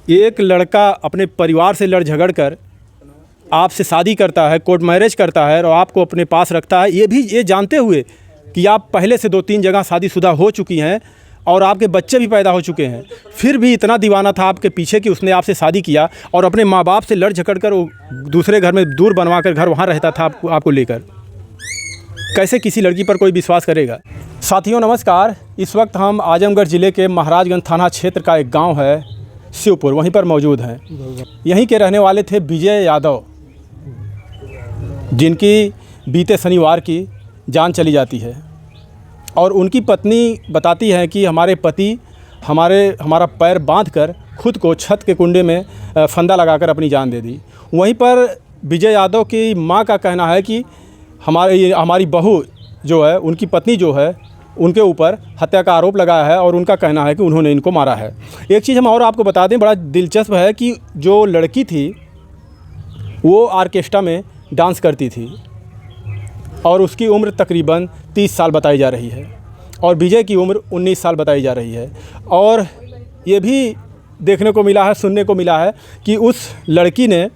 एक लड़का अपने परिवार से लड़ झगड़ कर आपसे शादी करता है, कोर्ट मैरिज करता है और आपको अपने पास रखता है, ये जानते हुए कि आप पहले से 2-3 जगह शादीशुदा हो चुकी हैं और आपके बच्चे भी पैदा हो चुके हैं, फिर भी इतना दीवाना था आपके पीछे कि उसने आपसे शादी किया और अपने माँ बाप से लड़ झगड़ कर वो दूसरे घर में दूर बनवा कर घर वहाँ रहता था आपको लेकर। कैसे किसी लड़की पर कोई विश्वास करेगा। साथियों नमस्कार, इस वक्त हम आजमगढ़ ज़िले के महाराजगंज थाना क्षेत्र का एक गांव है शिवपुर, वहीं पर मौजूद हैं। यहीं के रहने वाले थे विजय यादव, जिनकी बीते शनिवार की जान चली जाती है और उनकी पत्नी बताती है कि हमारे पति हमारा पैर बांधकर खुद को छत के कुंडे में फंदा लगाकर अपनी जान दे दी। वहीं पर विजय यादव की मां का कहना है कि हमारी बहू जो है, उनकी पत्नी जो है, उनके ऊपर हत्या का आरोप लगाया है और उनका कहना है कि उन्होंने इनको मारा है। एक चीज़ हम और आपको बता दें, बड़ा दिलचस्प है कि जो लड़की थी वो ऑर्केस्ट्रा में डांस करती थी और उसकी उम्र तकरीबन 30 साल बताई जा रही है और विजय की उम्र 19 साल बताई जा रही है। और ये भी देखने को मिला है, सुनने को मिला है कि उस लड़की ने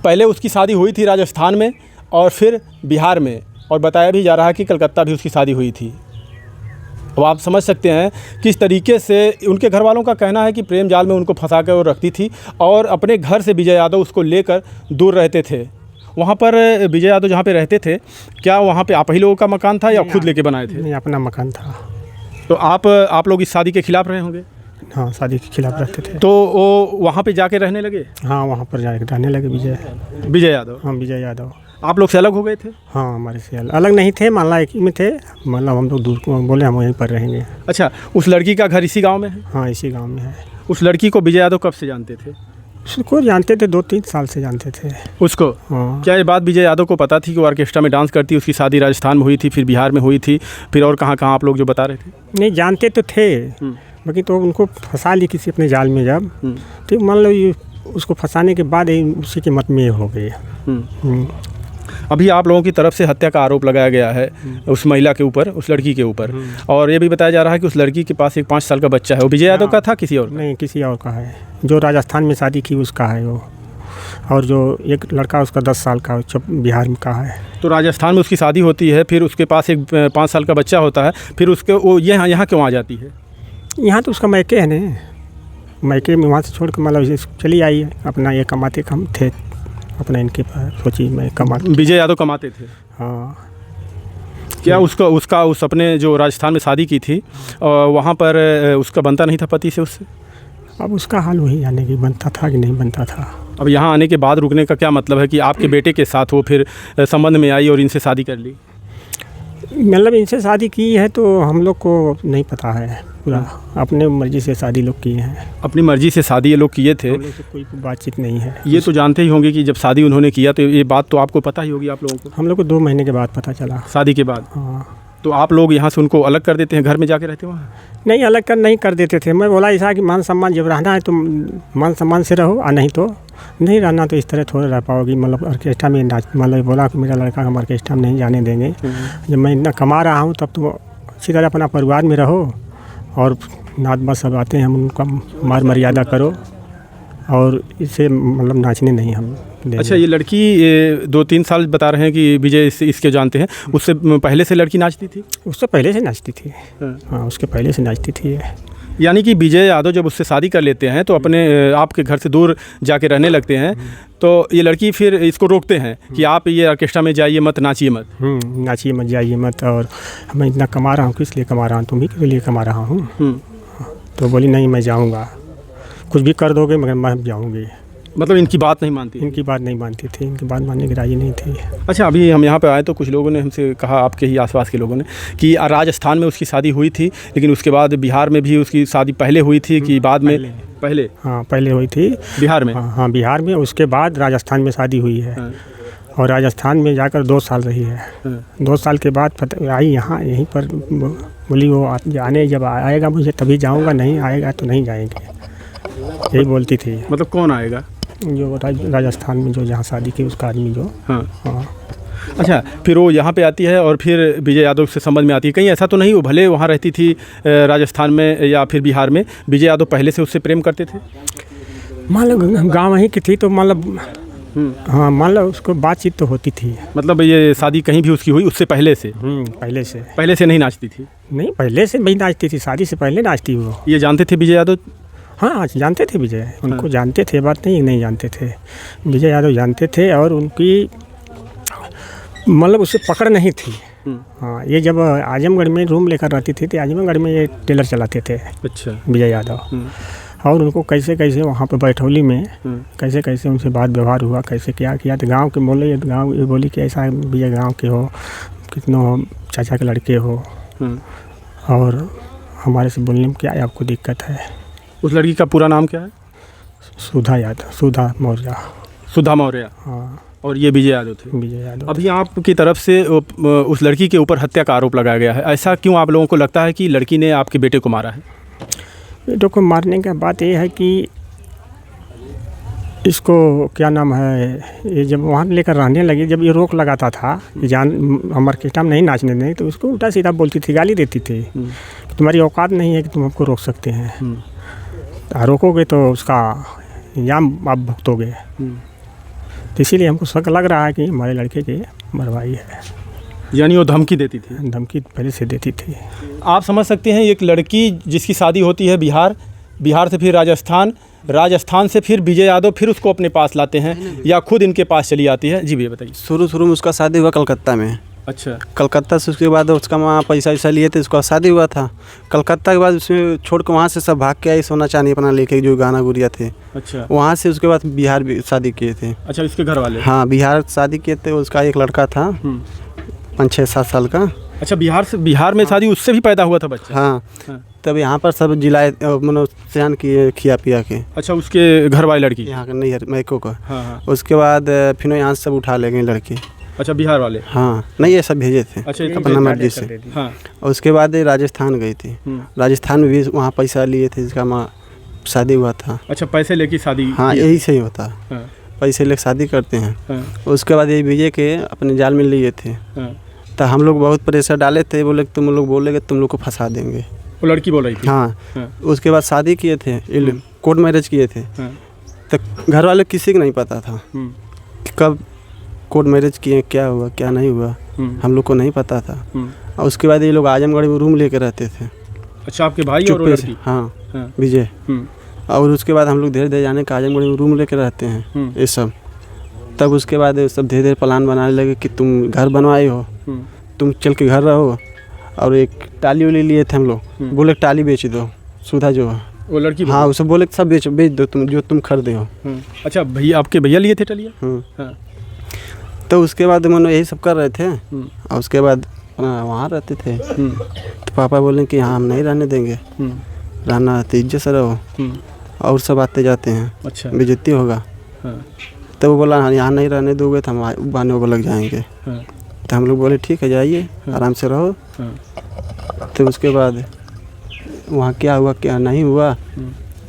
पहले उसकी शादी हुई थी राजस्थान में और फिर बिहार में, और बताया भी जा रहा है कि कलकत्ता भी उसकी शादी हुई थी। अब आप समझ सकते हैं किस तरीके से उनके घर वालों का कहना है कि प्रेम जाल में उनको फंसा कर वो रखती थी और अपने घर से विजय यादव उसको लेकर दूर रहते थे। वहाँ पर विजय यादव जहाँ पे रहते थे, क्या वहाँ पे आप ही लोगों का मकान था या खुद लेके बनाए थे? नहीं, अपना मकान था। तो आप लोग इस शादी के खिलाफ़ रहे होंगे? हाँ, शादी के खिलाफ रहते थे। तो वो वहाँ पे जाके रहने लगे? हाँ, वहाँ पर जाके रहने लगे विजय यादव। हाँ, विजय यादव। आप लोग से अलग हो गए थे? हाँ, हमारे से अलग नहीं थे, मान ला एक ही में थे, मतलब हम लोग दूर बोले हम वहीं पर रहेंगे। अच्छा, उस लड़की का घर इसी गाँव में है? हाँ, इसी गाँव में है। उस लड़की को विजय यादव कब से जानते थे? उसको जानते थे, 2-3 साल से जानते थे उसको। हाँ। क्या ये बात विजय यादव को पता थी कि वो ऑर्केस्ट्रा में डांस करती? उसकी शादी राजस्थान में हुई थी, फिर बिहार में हुई थी, फिर और कहाँ आप लोग जो बता रहे थे? नहीं, जानते तो थे, बाकी तो उनको फंसा ली किसी अपने जाल में जब, तो मान लो ये उसको फंसाने के बाद उसी के मत में हो गए। अभी आप लोगों की तरफ से हत्या का आरोप लगाया गया है उस महिला के ऊपर, उस लड़की के ऊपर, और ये भी बताया जा रहा है कि उस लड़की के पास एक 5 साल का बच्चा है। वो विजय यादव का था किसी और? नहीं, किसी और का है। जो राजस्थान में शादी की उसका है वो, और जो एक लड़का उसका 10 साल का बिहार में का है। तो राजस्थान में उसकी शादी होती है, फिर उसके पास एक 5 साल का बच्चा होता है, फिर उसके वो यहाँ क्यों आ जाती है? यहाँ तो उसका मैके है ना, मैके में वहाँ से छोड़ के मतलब चली आई है अपना, ये कमाते कम थे अपना, इनके पास सोची मैं कमा। विजय यादव कमाते थे? हाँ। क्या उसका उस अपने जो राजस्थान में शादी की थी वहाँ पर उसका बनता नहीं था पति से उससे? अब उसका हाल वही जाने की, बनता था कि नहीं बनता था। अब यहाँ आने के बाद रुकने का क्या मतलब है कि आपके बेटे के साथ वो फिर संबंध में आई और इनसे शादी कर ली? मतलब इनसे शादी की है तो हम लोग को नहीं पता है पूरा, अपने मर्जी से शादी लोग किए हैं। अपनी मर्जी से शादी ये लोग किए थे? हम लोग से कोई बातचीत नहीं है। ये तो जानते ही होंगे कि जब शादी उन्होंने किया तो ये बात तो आपको पता ही होगी आप लोगों को? हम लोग को 2 महीने के बाद पता चला, शादी के बाद। हाँ। तो आप लोग यहाँ से उनको अलग कर देते हैं, घर में जाके रहते वहाँ? नहीं, अलग नहीं कर देते थे। मैं बोला ऐसा कि मान सम्मान जब रहना है तो मान सम्मान से रहो, और नहीं तो नहीं रहना, तो इस तरह थोड़ा रह पाओगी। मतलब ऑर्केस्ट्रा में नाच, मतलब बोला कि मेरा लड़का हम ऑर्केस्ट्रा में नहीं जाने देंगे। जब मैं इतना कमा रहा हूँ तब तो अच्छी तरह अपना परिवार में रहो और नाच बस सब आते हैं, हम उनका मार मर्यादा करो, और इससे मतलब नाचने नहीं हम देंगे। अच्छा, ये लड़की 2-3 साल बता रहे हैं कि विजय इसके जानते हैं, उससे पहले से लड़की नाचती थी? उससे पहले से नाचती थी। हाँ, उसके पहले से नाचती थी। यानी कि विजय यादव जब उससे शादी कर लेते हैं तो अपने आपके घर से दूर जाके रहने लगते हैं, तो ये लड़की फिर इसको रोकते हैं कि आप ये ऑर्केस्ट्रा में जाइए मत, नाचिए मत। नाचिए मत, जाइए मत, और मैं इतना कमा रहा हूँ, किस लिए कमा रहा हूँ, तुम्ही के लिए कमा रहा हूँ। तो बोली नहीं, मैं जाऊँगा, कुछ भी कर दोगे मगर मैं जाऊँगी। मतलब इनकी बात नहीं मानती? इनकी बात नहीं मानती थी, इनकी बात मानने की राजी नहीं थी। अच्छा, अभी हम यहाँ पे आए तो कुछ लोगों ने हमसे कहा, आपके ही आसपास के लोगों ने, कि राजस्थान में उसकी शादी हुई थी, लेकिन उसके बाद बिहार में भी उसकी शादी पहले हुई थी कि बाद में? पहले। हाँ, पहले हुई थी बिहार में। हाँ, बिहार में, उसके बाद राजस्थान में शादी हुई है। और राजस्थान में जाकर 2 साल रही है। 2 साल के बाद आई यहाँ, यहीं पर बोली वो आने जब आएगा मुझे तभी जाऊँगा, नहीं आएगा तो नहीं जाएंगे, यही बोलती थी। मतलब कौन आएगा? जो राजस्थान में जो जहाँ शादी की उसका आदमी जो। हाँ। अच्छा, फिर वो यहाँ पे आती है और फिर विजय यादव से संबंध में आती है। कहीं ऐसा तो नहीं वो भले वहाँ रहती थी राजस्थान में या फिर बिहार में, विजय यादव पहले से उससे प्रेम करते थे? मान लो गाँव वहीं की थी तो मतलब हाँ, मान लो उसको बातचीत तो होती थी। मतलब ये शादी कहीं भी उसकी हुई उससे पहले से? पहले से नहीं नाचती थी? नहीं, पहले से नहीं नाचती थी, शादी से पहले नाचती वो। ये जानते थे विजय यादव? हाँ, जानते थे विजय, उनको जानते थे, बात नहीं जानते थे। विजय यादव जानते थे और उनकी मतलब उससे पकड़ नहीं थी। हाँ, ये जब आजमगढ़ में रूम लेकर रहती थी तो आजमगढ़ में ये टेलर चलाते थे। अच्छा। विजय यादव। और उनको कैसे कैसे वहाँ पे बैठौली में कैसे कैसे उनसे बात व्यवहार हुआ, कैसे क्या किया। तो गांव के बोले, गांव ये बोली कि ऐसा विजय गांव के हो, कितनों चाचा के लड़के हो और हमारे से बोलने में क्या आपको दिक्कत है। उस लड़की का पूरा नाम क्या है? सुधा यादव, सुधा मौर्य। सुधा मौर्य। हाँ। और ये विजय यादव थे? विजय यादव। अभी आपकी तरफ से उस लड़की के ऊपर हत्या का आरोप लगाया गया है, ऐसा क्यों आप लोगों को लगता है कि लड़की ने आपके बेटे को मारा है? बेटों को मारने का बात ये है कि इसको क्या नाम है, ये जब वहाँ लेकर रहने लगी, जब ये रोक लगाता था कि जान हम ऑर्केस्ट्रा में नहीं नाचने दें, तो उसको उल्टा सीधा बोलती थी, गाली देती थी कि तुम्हारी औकात नहीं है कि तुम हमको रोक सकते हैं, रोकोगे तो उसका इंजाम आप भुगतोगे। तो इसीलिए हमको शक लग रहा है कि हमारे लड़के की मरवाई है। यानी वो धमकी देती थी? धमकी पहले से देती थी। आप समझ सकते हैं, एक लड़की जिसकी शादी होती है बिहार, बिहार से फिर राजस्थान, राजस्थान से फिर विजय यादव फिर उसको अपने पास लाते हैं या खुद इनके पास चली आती है। जी भैया बताइए। शुरू में उसका शादी हुआ कलकत्ता में। अच्छा। कलकत्ता से उसके बाद उसका वहाँ पैसा वैसा लिए थे, उसका शादी हुआ था। कलकत्ता के बाद उसमें छोड़ कर वहाँ से सब भाग के आई, सोना चांदी अपना लेके, जो गाना गुड़िया थे। अच्छा। वहाँ से उसके बाद बिहार भी शादी किए थे। अच्छा, इसके घर वाले? हाँ, बिहार शादी किए थे। उसका एक लड़का था 5-6-7 साल का। अच्छा, बिहार में शादी उससे भी पैदा हुआ था बच्चा? हाँ। तब यहाँ पर सब जिलाए मनोस्यान किए, खिया पिया के। अच्छा, उसके घर वाली लड़की? यहाँ का नहीं है, मैको का। हाँ। उसके बाद फिर यहाँ से सब उठा ले गए लड़की। अच्छा, बिहार वाले? हाँ, नहीं ये सब भेजे थे। अच्छा, अपना मर्जी से। हाँ। और उसके बाद राजस्थान गई थी। राजस्थान में भी वहाँ पैसा लिए थे, जिसका माँ शादी हुआ था। अच्छा, पैसे लेके शादी? हाँ, यही सही होता है। पैसे लेकर शादी करते हैं। उसके बाद ये विजय के अपने जाल में लिए थे। तो हम लोग बहुत प्रेशर डाले थे, बोले तुम लोग बोलेगे तुम लोग को फंसा देंगे। वो लड़की बोल रही थी? हाँ। उसके बाद शादी किए थे, कोर्ट मैरिज किए थे। तो घर वाले किसी को नहीं पता था कि कब कोर्ट मैरिज किए, क्या हुआ क्या नहीं हुआ, हम लोग को नहीं पता था। और उसके बाद ये लोग आजमगढ़ में रूम लेकर रहते थे। अच्छा, आपके भाई और लड़की? हाँ, विजय। और उसके बाद हम लोग धीरे धीरे जाने का आजमगढ़ में रूम लेकर रहते हैं ये सब। तब उसके बाद सब धीरे धीरे प्लान बनाने लगे कि तुम घर बनवाए हो, तुम चल के घर रहो। और एक टाली वाली लिए थे हम लोग, बोले टाली बेच दो, सुधा जो है वो लड़की? हाँ, उसे बोले सब बेच दो तुम, जो तुम खरीदे हो। अच्छा, भैया आपके भैया लिए थे टलिया? तो उसके बाद मनो यही सब कर रहे थे। और उसके बाद वहाँ रहते थे। तो पापा बोले कि हाँ हम नहीं रहने देंगे, रहना तो इज्जत से रहो, और सब आते जाते हैं। अच्छा। बेइज्जती होगा। तो वो बोला यहाँ नहीं रहने दोगे तो हम बहाने को लग जाएंगे। तो हम लोग बोले ठीक है जाइए, आराम से रहो। तो उसके बाद वहाँ क्या हुआ क्या नहीं हुआ,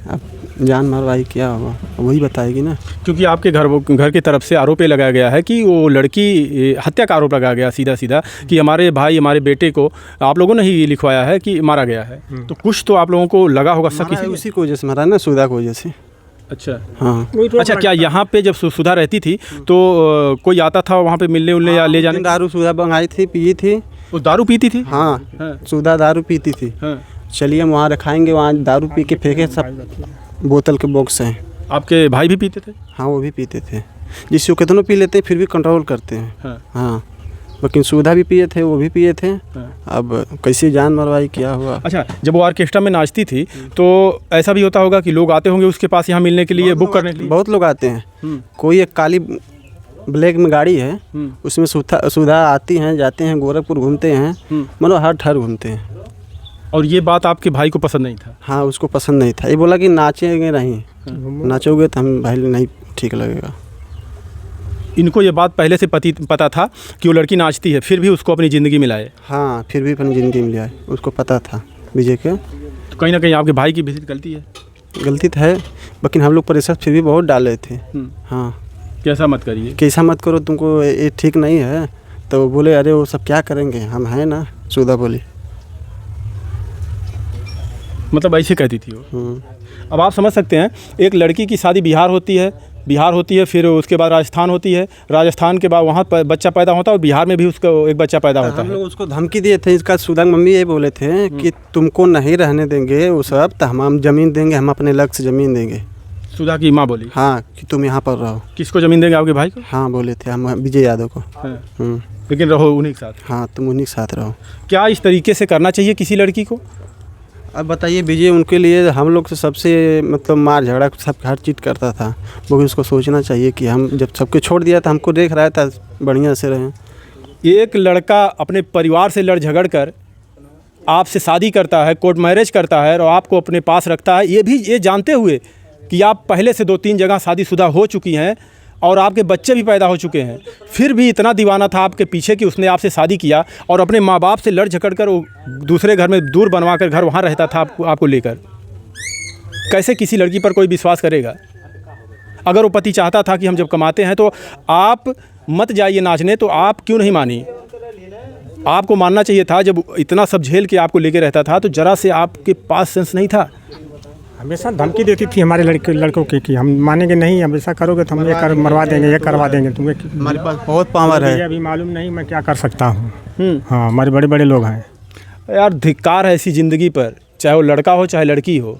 अब जान मरवाई क्या हुआ वही बताएगी ना। क्योंकि आपके घर की तरफ से आरोप लगाया गया है कि वो लड़की, हत्या का आरोप लगाया गया सीधा सीधा कि हमारे भाई हमारे बेटे को आप लोगों ने ही लिखवाया है कि मारा गया है। तो कुछ तो आप लोगों को लगा होगा शक उसी को वजह से मारा ना, सुधा की वजह से। अच्छा। हाँ। अच्छा, क्या यहाँ पे जब सुधा रहती थी तो कोई आता था वहाँ पे मिलने उलने या ले जाने? दारू सुधा मंगाई थी, पी थी। वो दारू पीती थी? हाँ, सुधा दारू पीती थी। चलिए हम वहाँ रखाएंगे, वहाँ दारू पी के फेंके, सब बोतल के बॉक्स हैं। आपके भाई भी पीते थे? हाँ, वो भी पीते थे, जिससे कितनों पी लेते हैं फिर भी कंट्रोल करते हैं। हाँ, लेकिन सुधा भी पिए थे, वो भी पिए थे। अब कैसे जान मरवाई क्या हुआ। अच्छा, जब वो ऑर्केस्ट्रा में नाचती थी तो ऐसा भी होता होगा कि लोग आते होंगे उसके पास यहाँ मिलने के लिए, बुक करने के लिए? बहुत लोग आते हैं। कोई एक काली ब्लैक में गाड़ी है, उसमें सुधा आती हैं, जाते हैं, गोरखपुर घूमते हैं, मानो हर ठर घूमते हैं। और ये बात आपके भाई को पसंद नहीं था? हाँ, उसको पसंद नहीं था। ये बोला कि नाचेंगे नहीं, नाचोगे तो हम भाई नहीं ठीक लगेगा। इनको ये बात पहले से पता था कि वो लड़की नाचती है, फिर भी उसको अपनी ज़िंदगी में लाए? हाँ, फिर भी अपनी ज़िंदगी में लाए, उसको पता था विजय के। तो कहीं ना कहीं आपके भाई की भी गलती है? गलती तो है, लेकिन हम लोग प्रेशर फिर भी बहुत डाले थे। हाँ, कैसा मत करिए, कैसा मत करो, तुमको ये ठीक नहीं है, तो बोले अरे वो सब क्या करेंगे, हम हैं ना, सुधा बोली। मतलब ऐसे कहती थी वो। अब आप समझ सकते हैं, एक लड़की की शादी बिहार होती है, फिर उसके बाद राजस्थान होती है, राजस्थान के बाद वहाँ पर बच्चा पैदा होता है और बिहार में भी उसका एक बच्चा पैदा होता हम है। लोग उसको धमकी दिए थे, इसका सुधा की मम्मी ये बोले थे कि तुमको नहीं रहने देंगे वो सब, तो हम ज़मीन देंगे, हम अपने लग से ज़मीन देंगे। सुधा की माँ बोली हाँ, कि तुम यहाँ पर रहो। किसको ज़मीन देंगे, आपके भाई को? हाँ बोले थे, हम विजय यादव को। लेकिन रहो उन्हीं के साथ। हाँ, तुम उन्हीं के साथ रहो। क्या इस तरीके से करना चाहिए किसी लड़की को? अब बताइए विजय, उनके लिए हम लोग से सबसे मतलब मार झगड़ा सब हर चीज़ करता था, वो भी उसको सोचना चाहिए कि हम जब सबके छोड़ दिया था, हमको देख रहा था बढ़िया से रहें। एक लड़का अपने परिवार से लड़ झगड़ कर आपसे शादी करता है, कोर्ट मैरिज करता है और आपको अपने पास रखता है, ये जानते हुए कि आप पहले से 2-3 जगह शादीशुदा हो चुकी हैं और आपके बच्चे भी पैदा हो चुके हैं, फिर भी इतना दीवाना था आपके पीछे कि उसने आपसे शादी किया और अपने माँ बाप से लड़ झगड़ कर वो दूसरे घर में दूर बनवा कर घर वहाँ रहता था आपको लेकर। कैसे किसी लड़की पर कोई विश्वास करेगा? अगर वो पति चाहता था कि हम जब कमाते हैं तो आप मत जाइए नाचने, तो आप क्यों नहीं मानी? आपको मानना चाहिए था। जब इतना सब झेल के आपको लेके रहता था तो ज़रा से आपके पास सेंस नहीं था? हमेशा धमकी देती थी हमारे लड़कों की कि हम मानेंगे नहीं, अब ऐसा करोगे तो हम ये मरवा देंगे, ये करवा देंगे तुम्हें। हमारे पास बहुत पावर है। अभी मालूम नहीं मैं क्या कर सकता हूँ। हाँ, हमारे बड़े बड़े लोग हैं यार। धिक्कार है ऐसी ज़िंदगी पर, चाहे वो लड़का हो चाहे लड़की हो।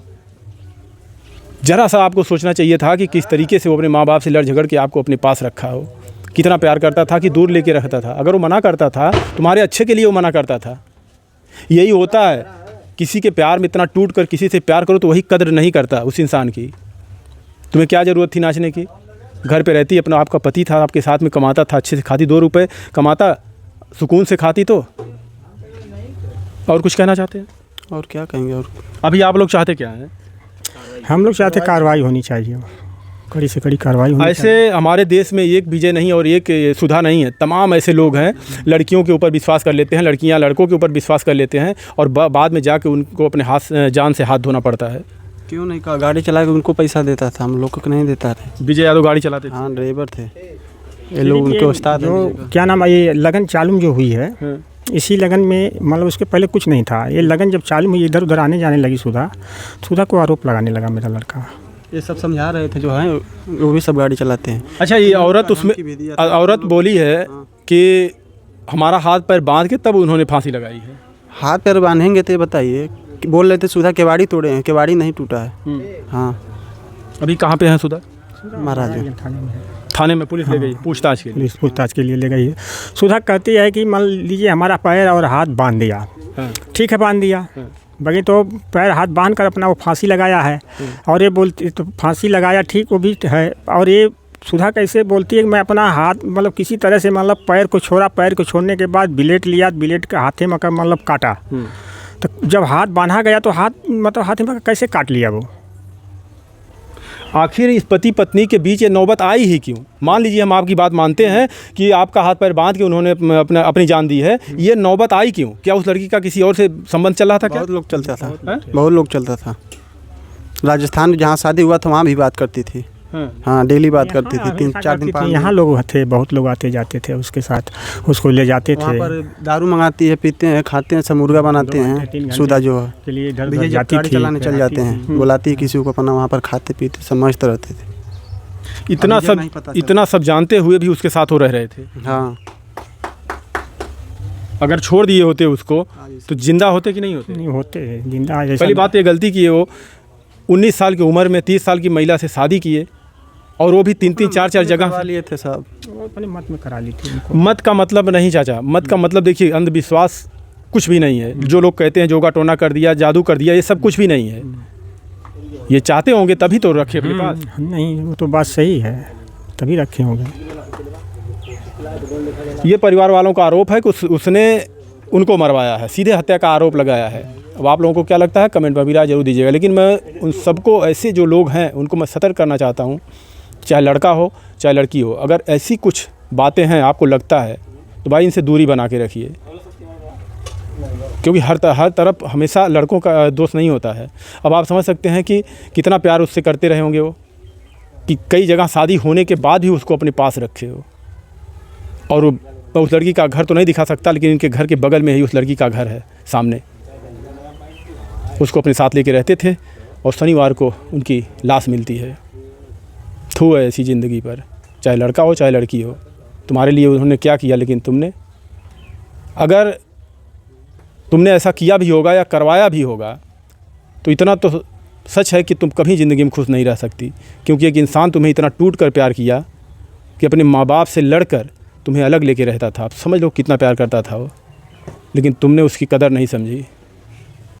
ज़रा सा आपको सोचना चाहिए था कि किस तरीके से वो अपने माँ बाप से लड़ झगड़ के आपको अपने पास रखा हो। कितना प्यार करता था कि दूर लेके रखता था। अगर वो मना करता था तुम्हारे अच्छे के लिए, वो मना करता था। यही होता है, किसी के प्यार में इतना टूट कर किसी से प्यार करो तो वही कदर नहीं करता उस इंसान की। तुम्हें क्या ज़रूरत थी नाचने की? घर पे रहती, अपना आपका पति था आपके साथ में, कमाता था, अच्छे से खाती, 2 रुपए कमाता, सुकून से खाती। तो और कुछ कहना चाहते हैं? और क्या कहेंगे? और अभी आप लोग चाहते क्या हैं? हम लोग चाहते कार्रवाई होनी चाहिए, कड़ी से कड़ी कार्रवाई होनी ऐसे हमारे देश में एक विजय नहीं और एक सुधा नहीं है। तमाम ऐसे लोग हैं, लड़कियों के ऊपर विश्वास कर लेते हैं, लड़कियां लड़कों के ऊपर विश्वास कर लेते हैं और बाद में जाके उनको अपने जान से हाथ धोना पड़ता है। क्यों नहीं कहा? गाड़ी चला के उनको पैसा देता था, हम लोग को नहीं देता था। विजय यादव गाड़ी चलाते थे? हाँ, ड्राइवर थे ये लोग, उनके उस्ताद हैं। क्या नाम है, ये लगन चालू जो हुई है, इसी लगन में मतलब उसके पहले कुछ नहीं था। ये लगन जब चालू हुई, इधर उधर आने जाने लगी सुधा को आरोप लगाने लगा मेरा लड़का। ये सब समझा रहे थे जो है, वो भी सब गाड़ी चलाते हैं। अच्छा, ये औरत उसमें औरत बोली है कि हमारा हाथ पैर बांध के तब उन्होंने फांसी लगाई है। हाथ पैर बांधेंगे तो बताइए, बोल रहे थे सुधा केवाड़ी तोड़े हैं, केवाड़ी नहीं टूटा है। हाँ, अभी कहाँ पे हैं सुधा? महाराज थाने में पुलिस ले गई पूछताछ के लिए। पुलिस पूछताछ के लिए ले गई है। सुधा कहती है कि मान लीजिए हमारा पैर और हाथ बांध दिया, ठीक है बांध दिया, बगी तो पैर हाथ बांध कर अपना वो फांसी लगाया है। और ये बोलती तो फांसी लगाया, ठीक, वो भी है। और ये सुधा कैसे बोलती है कि मैं अपना हाथ मतलब किसी तरह से मतलब पैर को छोड़ा, पैर को छोड़ने के बाद ब्लेड लिया, ब्लेड के हाथे में मतलब काटा। तो जब हाथ बांधा गया तो हाथ मतलब हाथ में कैसे काट लिया वो? आखिर इस पति पत्नी के बीच ये नौबत आई ही क्यों? मान लीजिए हम आपकी बात मानते हैं कि आपका हाथ पैर बांध के उन्होंने अपनी जान दी है, ये नौबत आई क्यों? क्या उस लड़की का किसी और से संबंध चल रहा था? क्या बहुत लोग चलता था, बहुत लोग चलता था। राजस्थान में जहाँ शादी हुआ था वहाँ भी बात करती थी। हाँ, डेली बात करती थी, 3-4 दिन बाद। यहाँ लोग थे, बहुत लोग आते जाते थे उसके साथ, उसको ले जाते थे। वहाँ पर दारू मंगाती है, पीते हैं, खाते हैं, सब मुर्गा बनाते हैं। सुधा जो है के लिए इधर विजय जाती गाड़ी थी, चलाने चल जाते हैं, बुलाती है किसी को अपना, वहाँ पर खाते पीते सब मस्त रहते थे। इतना सब जानते हुए भी उसके साथ हो रहे थे। हाँ, अगर छोड़ दिए होते उसको तो जिंदा होते कि नहीं होते? नहीं होते जिंदा। पहली बात ये गलती की है, वो 19 साल की उम्र में 30 साल की महिला से शादी किए और वो भी 3-3 4-4 जगह लिए थे सब। अपने मत में करा ली थी। मत का मतलब नहीं चाचा, मत का मतलब देखिए अंधविश्वास कुछ भी नहीं है। जो लोग कहते हैं जोगा टोना कर दिया, जादू कर दिया, ये सब कुछ भी नहीं है। ये चाहते होंगे तभी तो रखे अपने पास। नहीं, वो तो बात सही है, तभी रखे होंगे। ये परिवार वालों का आरोप है कि उसने उनको मरवाया है, सीधे हत्या का आरोप लगाया है। अब आप लोगों को क्या लगता है कमेंट में भी राय जरूर दीजिएगा। लेकिन मैं उन सबको, ऐसे जो लोग हैं उनको मैं सतर्क करना चाहता हूँ, चाहे लड़का हो चाहे लड़की हो, अगर ऐसी कुछ बातें हैं आपको लगता है तो भाई इनसे दूरी बना के रखिए। क्योंकि हर तरफ हमेशा लड़कों का दोष नहीं होता है। अब आप समझ सकते हैं कि कितना प्यार उससे करते रहे होंगे वो, कि कई जगह शादी होने के बाद भी उसको अपने पास रखे हो। और मैं उस लड़की का घर तो नहीं दिखा सकता, लेकिन इनके घर के बगल में ही उस लड़की का घर है सामने। उसको अपने साथ लेके रहते थे और शनिवार को उनकी लाश मिलती है। थू है ऐसी ज़िंदगी पर, चाहे लड़का हो चाहे लड़की हो। तुम्हारे लिए उन्होंने क्या किया, लेकिन तुमने, अगर तुमने ऐसा किया भी होगा या करवाया भी होगा तो इतना तो सच है कि तुम कभी ज़िंदगी में खुश नहीं रह सकती, क्योंकि एक इंसान तुम्हें इतना टूट कर प्यार किया कि अपने माँ बाप से लड़कर तुम्हें अलग लेके रहता था। आप समझ लो कितना प्यार करता था वो, लेकिन तुमने उसकी कदर नहीं समझी।